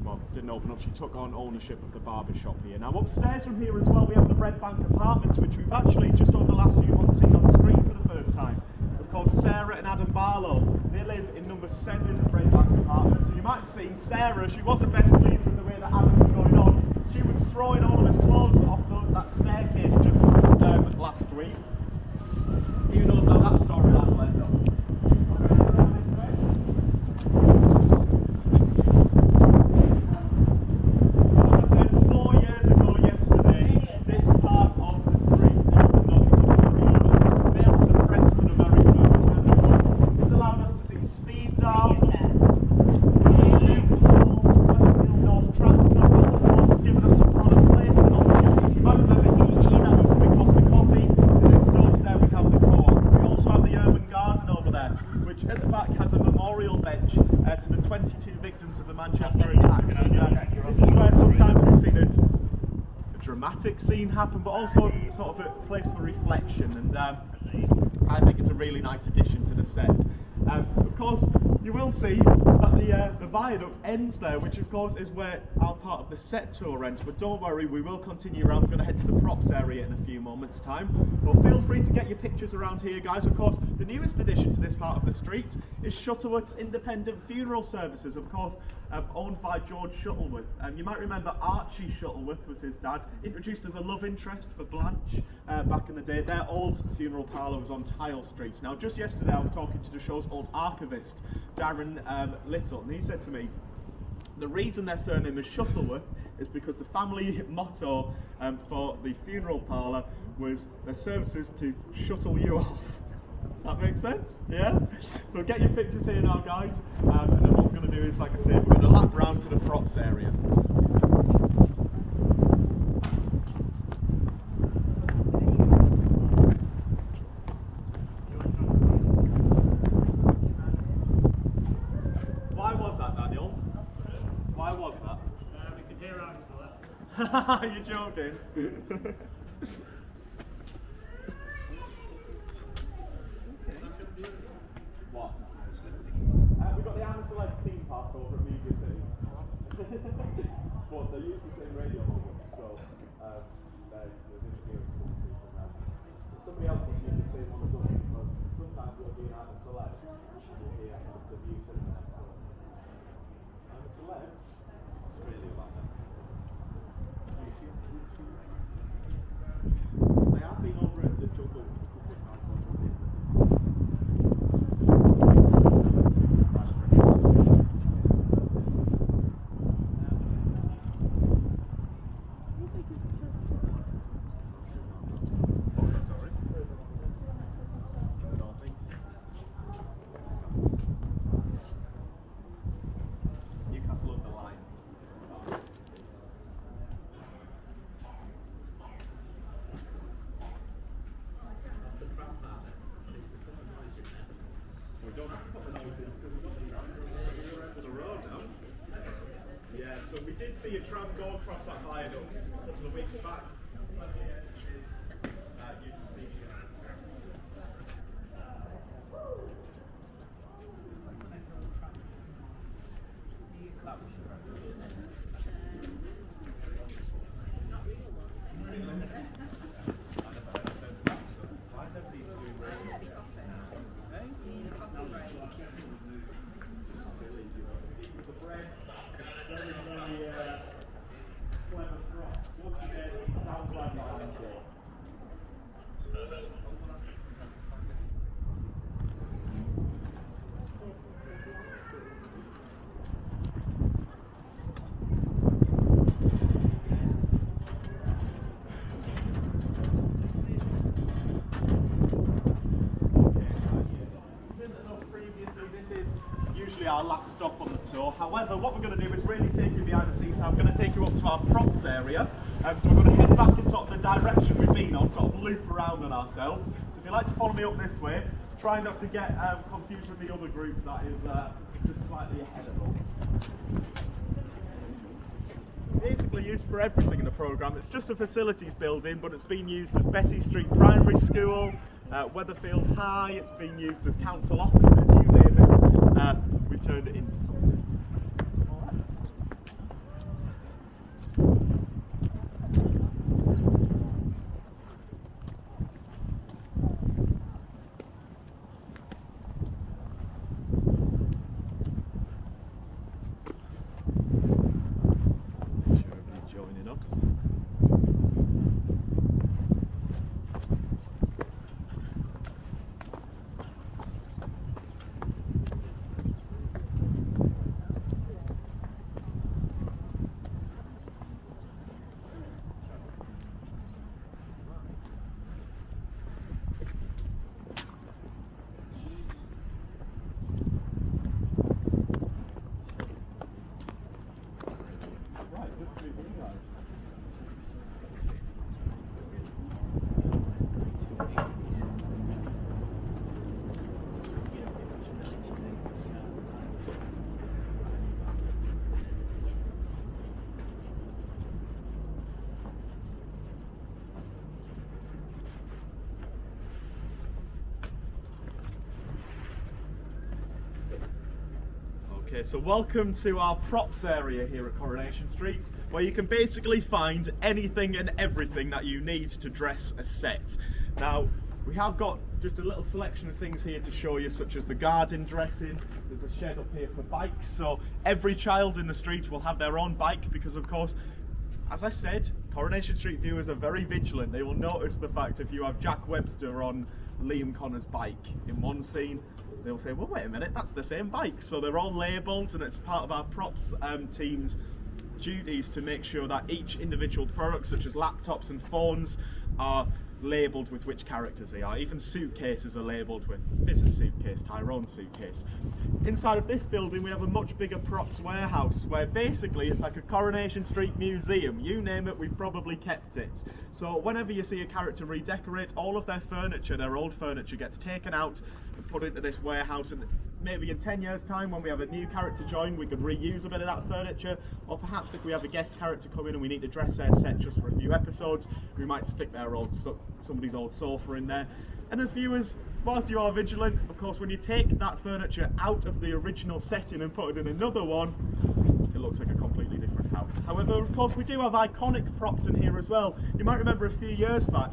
well, didn't open up, she took on ownership of the barber shop here. Now upstairs from here as well, we have the Red Bank Apartments, which we've actually just over the last few months seen on screen for the first time. Of course, Sarah and Adam Barlow, they live in number 7 of Red Bank Apartments. So you might have seen Sarah, she wasn't best pleased with the way that Adam was going on. She was throwing all of his clothes off that staircase just last week. Who knows how that storyline will end up. So as I said, 4 years ago yesterday, this part of the street opened up for the unveiled to the press for the very first time. It's allowed us to see speed dial, North tram stop, and of course it's given us some product placement opportunities. You might remember EE, that used to be Costa Coffee, and next door to there we have the Co-op. We also have the Urban Garden over there, which at the back has a memorial bench to the 22 victims of the Manchester attacks. And this is where sometimes we've seen a dramatic scene happen, but also sort of a place for reflection, and I think it's a really nice addition to the set. Of course, you will see that the viaduct ends there, which of course is where our part of the set tour ends, but don't worry, we will continue around. We're going to head to the props area in a few moments' time. But feel free to get your pictures around here, guys. Of course, the newest addition to this part of the street is Shuttleworth's Independent Funeral Services, of course, owned by George Shuttleworth. You might remember Archie Shuttleworth was his dad, introduced as a love interest for Blanche back in the day. Their old funeral parlour was on Tile Street. Now, just yesterday I was talking to the show's old archivist, Darren Little, and he said to me, the reason their surname is Shuttleworth is because the family motto for the funeral parlour was their services to shuttle you off. That makes sense? Yeah? So get your pictures here now, guys, and then what we're going to do is, like I said, we're going to lap round to the props area. Why was that, Daniel? Why was that? We could hear out of that. You're joking? What? We've got the Amazon theme park over at Media City. But they use the same radio numbers, so celeb. Yeah, it's the view cinema next door. I'm a celeb. Australia back then. I have been over at the jungle a couple of times already. Newcastle under line. We don't have to put the noise in because we've got the tram going over the road now. Yeah, so we did see a tram go across that viaduct a couple of weeks back using CGI. Our last stop on the tour. However, what we're going to do is really take you behind the scenes. I'm going to take you up to our props area. So we're going to head back in sort of the direction we've been on, sort of loop around on ourselves. So if you'd like to follow me up this way, try not to get confused with the other group that is just slightly ahead of us. Basically used for everything in the programme. It's just a facilities building, but it's been used as Betty Street Primary School, Weatherfield High, it's been used as council offices, you name it. We've turned it into something. Sure, everybody's joining us. Okay, so welcome to our props area here at Coronation Streets, where you can basically find anything and everything that you need to dress a set. Now, we have got just a little selection of things here to show you, such as the garden dressing. There's a shed up here for bikes, so every child in the street will have their own bike because, of course, as I said, Coronation Street viewers are very vigilant. They will notice the fact if you have Jack Webster on Liam Connor's bike in one scene, they'll say, well, wait a minute, that's the same bike. So they're all labelled, and it's part of our props team's duties to make sure that each individual product, such as laptops and phones, are labelled with which characters they are. Even suitcases are labelled with Fizz's suitcase, Tyrone's suitcase. Inside of this building we have a much bigger props warehouse where basically it's like a Coronation Street museum. You name it, we've probably kept it. So whenever you see a character redecorate, all of their furniture, their old furniture, gets taken out and put into this warehouse, and maybe in 10 years time when we have a new character join, we could reuse a bit of that furniture, or perhaps if we have a guest character come in and we need to dress their set just for a few episodes, we might stick their old somebody's old sofa in there. And as viewers, whilst you are vigilant, of course, when you take that furniture out of the original setting and put it in another one, it looks like a completely different house. However, of course, we do have iconic props in here as well. You might remember a few years back,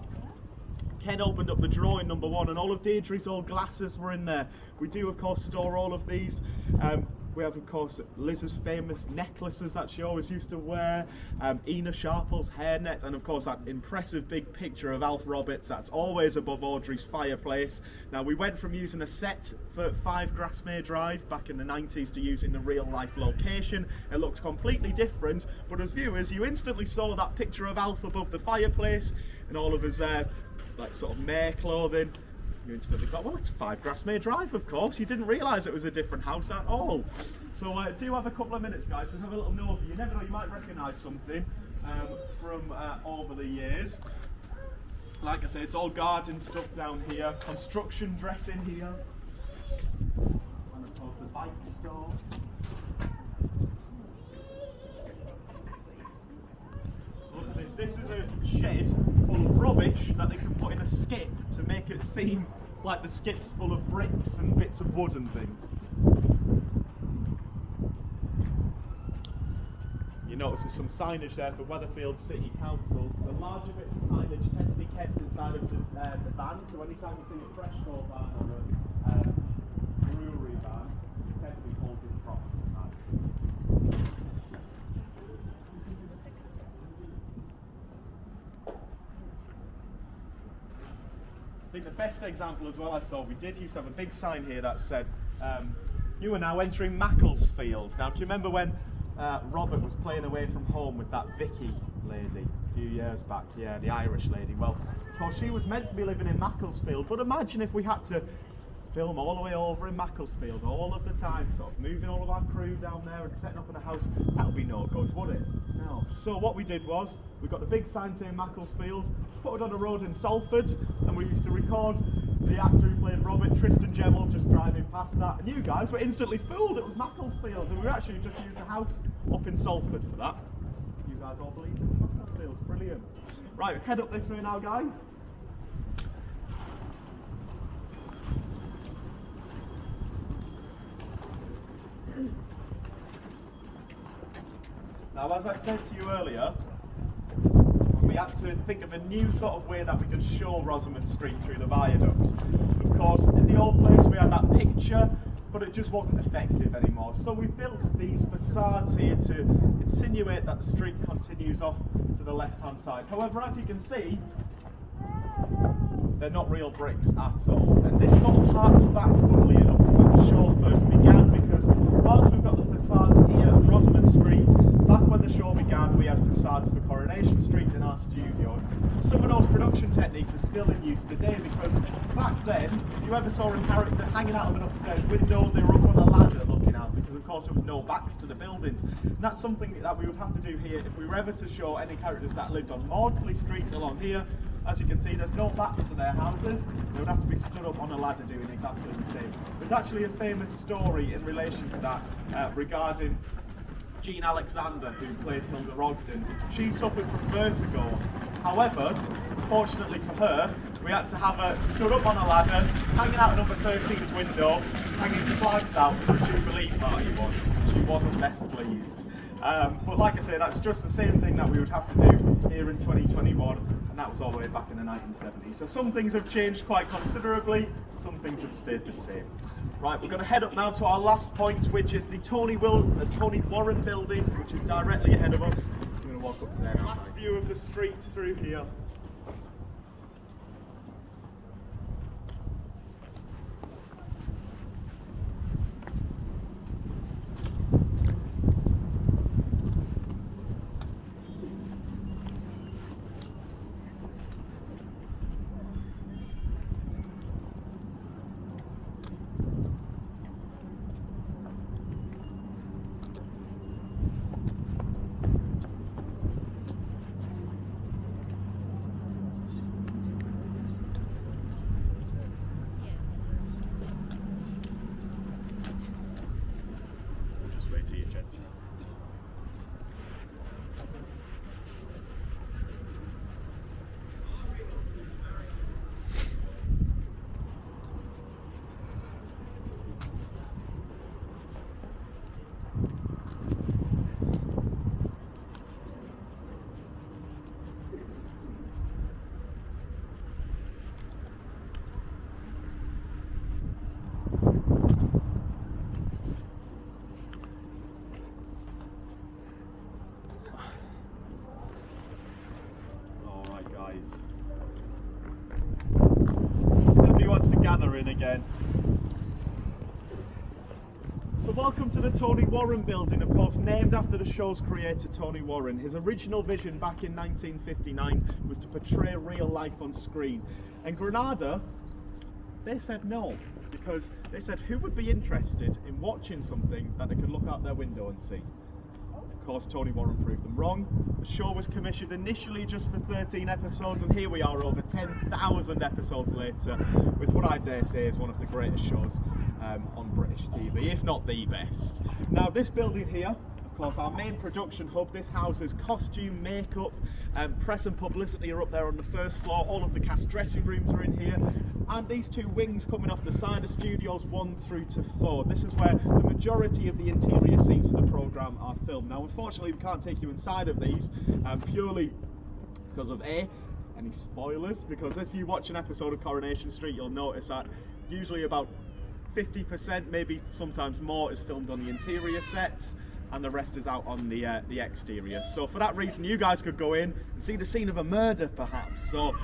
Ken opened up the drawer in number 1 and all of Deirdre's old glasses were in there. We do of course store all of these. We have of course Liz's famous necklaces that she always used to wear, Ina Sharple's hairnet, and of course that impressive big picture of Alf Roberts that's always above Audrey's fireplace. Now we went from using a set for 5 Grasmere Drive back in the 90s to using the real life location. It looked completely different, but as viewers you instantly saw that picture of Alf above the fireplace and all of his like sort of mare clothing. You instantly thought, well, it's 5 Grasmere Drive, of course. You didn't realise it was a different house at all. So do have a couple of minutes, guys. Just have a little nosy. You never know, you might recognise something from over the years. Like I say, it's all garden stuff down here, construction dressing here, and of course the bike store. Look at this. This is a shed full of rubbish that they can put in a skip to make it seem like the skip's full of bricks and bits of wood and things. You notice there's some signage there for Weatherfield City Council. The larger bits of signage tend to be kept inside of the van, so anytime you see a fresh coal van or a brewery van, they tend to be holding props inside. I think the best example as well I saw, we did used to have a big sign here that said, you are now entering Macclesfield. Now, do you remember when Robert was playing away from home with that Vicky lady a few years back? Yeah, the Irish lady. Well, of course, she was meant to be living in Macclesfield, but imagine if we had to film all the way over in Macclesfield all of the time, sort of moving all of our crew down there and setting up in a house. That would be no good, would it? No. So what we did was, we got the big sign saying Macclesfield, put it on a road in Salford, and we used to record the actor who played Robert, Tristan Gemmell, just driving past that. And you guys were instantly fooled, it was Macclesfield, and we were actually just using a house up in Salford for that. You guys all believe it was Macclesfield, brilliant. Right, head up this way now, guys. Now, as I said to you earlier, we had to think of a new sort of way that we could show Rosamond Street through the viaduct. Of course, in the old place we had that picture, but it just wasn't effective anymore. So we built these facades here to insinuate that the street continues off to the left-hand side. However, as you can see, they're not real bricks at all. And this sort of harks back, funnily enough, to when the show first began, because whilst we've got the facades here at Rosamond Street, back when the show began, we had facades for Coronation Street in our studio. Some of those production techniques are still in use today, because back then, if you ever saw a character hanging out of an upstairs window, they were up on a ladder looking out, because of course there was no backs to the buildings. And that's something that we would have to do here if we were ever to show any characters that lived on Maudsley Street along here. As you can see, there's no backs to their houses. They would have to be stood up on a ladder doing exactly the same. There's actually a famous story in relation to that regarding Jean Alexander, who played Hilda Ogden. She suffered from vertigo. However, fortunately for her, we had to have her stood up on a ladder, hanging out number 13's window, hanging flags out for a Jubilee party once. She wasn't best pleased. But like I say, that's just the same thing that we would have to do here in 2021, and that was all the way back in the 1970s. So some things have changed quite considerably, some things have stayed the same. Right, we're going to head up now to our last point, which is the Tony Warren building, which is directly ahead of us. We're going to walk up to there now. Last view of the street through here. gathering again. So welcome to the Tony Warren building, of course named after the show's creator Tony Warren. His original vision back in 1959 was to portray real life on screen. And Granada, they said no, because they said who would be interested in watching something that they could look out their window and see? Of course, Tony Warren proved them wrong. The show was commissioned initially just for 13 episodes, and here we are over 10,000 episodes later with what I dare say is one of the greatest shows on British TV, if not the best. Now this building here, of course, our main production hub, this houses costume, makeup, press and publicity are up there on the first floor. All of the cast dressing rooms are in here, and these two wings coming off the side of studios 1 through to 4. This is where the majority of the interior scenes for the programme are filmed. Now unfortunately we can't take you inside of these purely because of any spoilers, because if you watch an episode of Coronation Street you'll notice that usually about 50%, maybe sometimes more, is filmed on the interior sets and the rest is out on the exterior. So for that reason you guys could go in and see the scene of a murder perhaps. So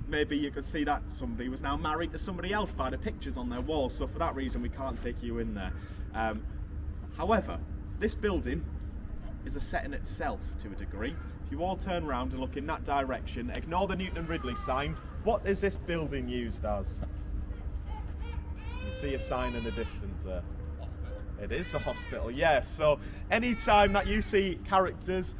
maybe you could see that somebody was now married to somebody else by the pictures on their walls. So for that reason we can't take you in there. However, this building is a set in itself to a degree. If you all turn around and look in that direction, ignore the Newton and Ridley sign, what is this building used as? You can see a sign in the distance there. It is the hospital, yes. So any time that you see characters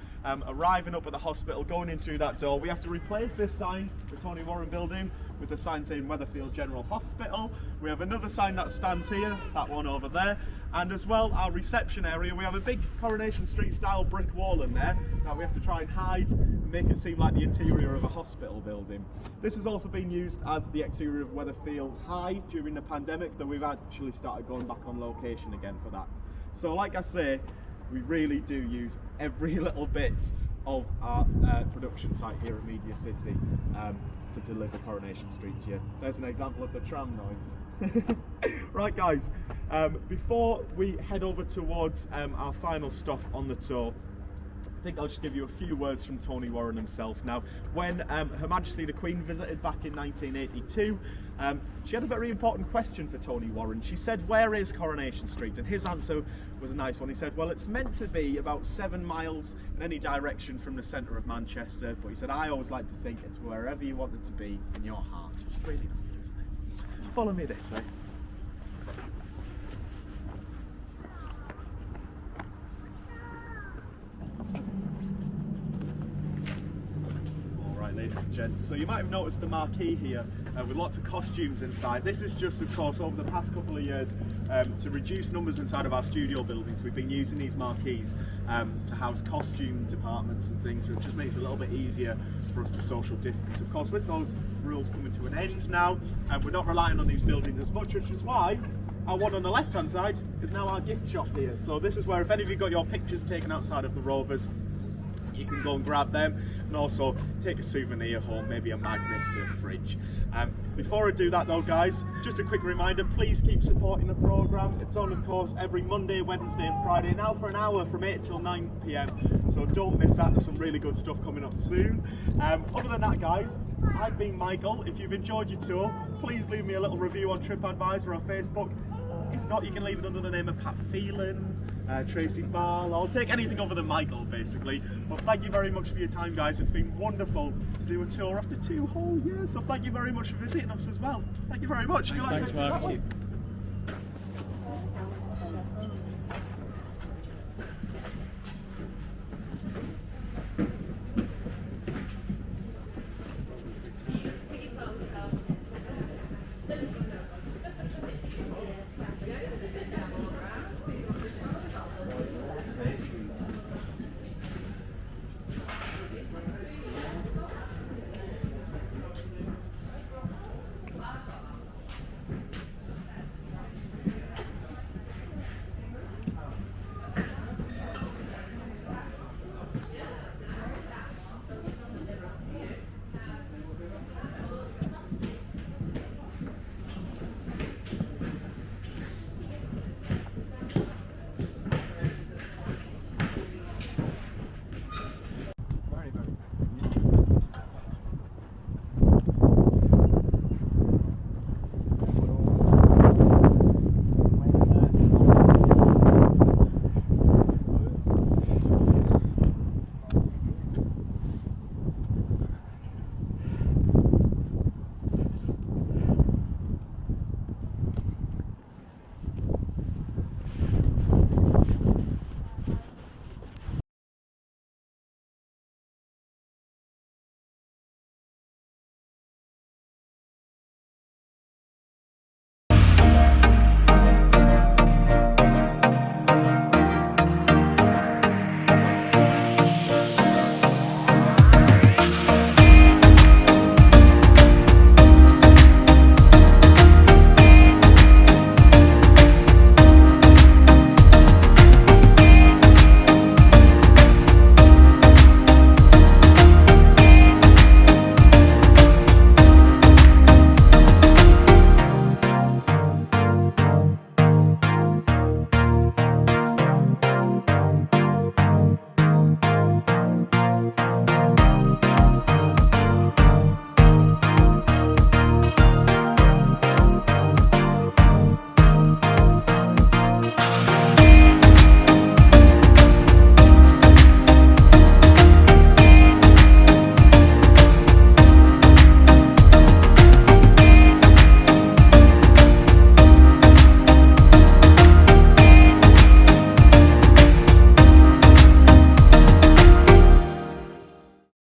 arriving up at the hospital, going in through that door, we have to replace this sign, the Tony Warren building, with a sign saying Weatherfield General Hospital. We have another sign that stands here, that one over there, and as well our reception area, we have a big Coronation Street style brick wall in there that we have to try and hide and make it seem like the interior of a hospital building. This has also been used as the exterior of Weatherfield High during the pandemic, though we've actually started going back on location again for that. So like I say, we really do use every little bit of our production site here at Media City to deliver Coronation Street to you. There's an example of the tram noise. Right guys, before we head over towards our final stop on the tour, I think I'll just give you a few words from Tony Warren himself. Now, when Her Majesty the Queen visited back in 1982, she had a very important question for Tony Warren. She said, where is Coronation Street? And his answer was a nice one. He said, well, it's meant to be about 7 miles in any direction from the centre of Manchester, but he said, I always like to think it's wherever you want it to be in your heart. Which is really nice, isn't it? Follow me this way. Ladies and gents, so you might have noticed the marquee here with lots of costumes inside. This is just, of course, over the past couple of years to reduce numbers inside of our studio buildings. We've been using these marquees to house costume departments and things, so it just makes it a little bit easier for us to social distance. Of course, with those rules coming to an end now, we're not relying on these buildings as much, which is why our one on the left hand side is now our gift shop here. So this is where if any of you got your pictures taken outside of the Rovers, you can go and grab them, and also take a souvenir home, maybe a magnet for your fridge. Before I do that though guys, just a quick reminder, please keep supporting the programme. It's on of course every Monday, Wednesday and Friday, now for an hour from 8 till 9 PM, so don't miss that. There's some really good stuff coming up soon. Other than that guys, I've been Michael. If you've enjoyed your tour, please leave me a little review on TripAdvisor or Facebook. If not, you can leave it under the name of Pat Phelan, Tracy Ball. I'll take anything other than Michael, basically. But thank you very much for your time, guys. It's been wonderful to do a tour after 2 whole years. So thank you very much for visiting us as well. Thank you very much. Thanks, Mark.